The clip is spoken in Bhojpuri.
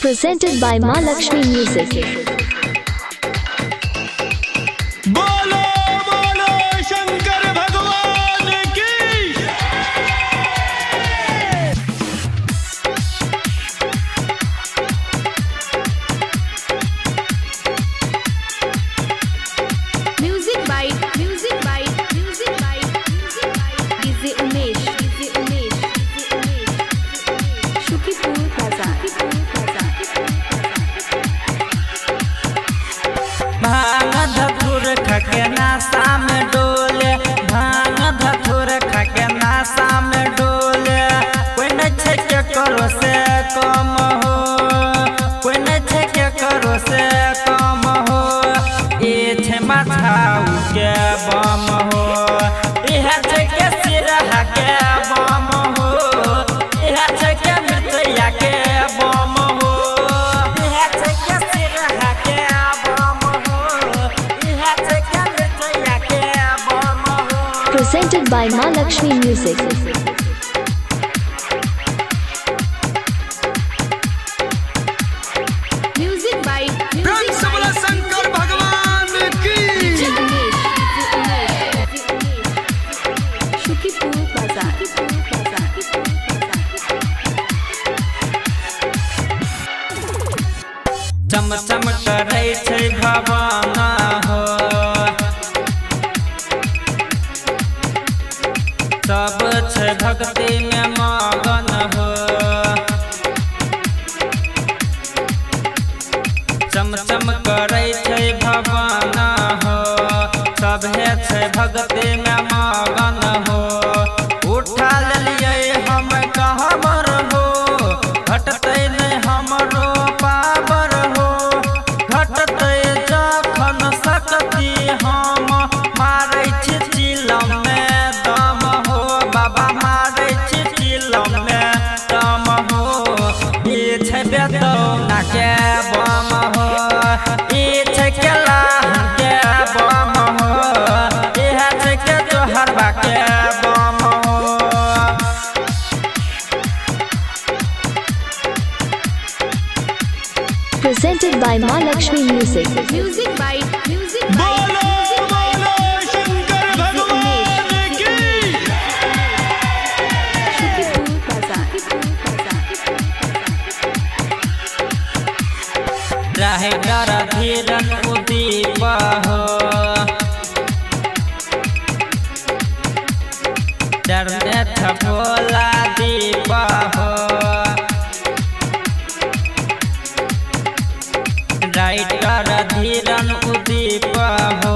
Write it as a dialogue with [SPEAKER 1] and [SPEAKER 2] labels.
[SPEAKER 1] Presented by Mahalakshmi Music.
[SPEAKER 2] बोलो बोलो शंकर भगवान की।
[SPEAKER 3] Music by DJ Umesh, Shukipur Plaza.
[SPEAKER 4] भांग धतूर खके नासा में डोले, भांग धतूर खके नासा में डोले। कोई न छके करो से कम हो, कोई न छके करो से कम हो। ये छे माथाऊ के बम हो, यह छके सिरहा के बम हो, यह छके मृतया के बम हो, यह छके सिरहा के बम हो, यह छके मृतया के बम हो।
[SPEAKER 1] Presented by Mahalakshmi Music.
[SPEAKER 3] Music by
[SPEAKER 2] ध्यान से बोलो शंकर भगवान की।
[SPEAKER 3] DJ Umesh, Shukipur Plaza.
[SPEAKER 4] चम चम करे छै भवन हो, सब छै भक्ति में मगन हो। चम चम करे छै भवन हो, सभे छै भक्ति में मगन हो। उठा लेलिए हम कहबर हो, घटतै नहीं हमरो पावर हो। घटतै जखन सकती हम मारै छी चिलम में दम हो, बाबा मारै छी चिलम में दम हो। ई छै बेदौना के बम हो, ई छै केलाहन के बम हो, इह छै के जोहरबा के बम हो।
[SPEAKER 1] Presented by Mahalakshmi Music.
[SPEAKER 3] Music by
[SPEAKER 2] बोलो बोलो शंकर भगवान की।
[SPEAKER 3] Shukipur Plaza.
[SPEAKER 4] रहे डर धीरन उदीप हो, डर में भोला दीप हो। राइटर धीरन उदीप हो,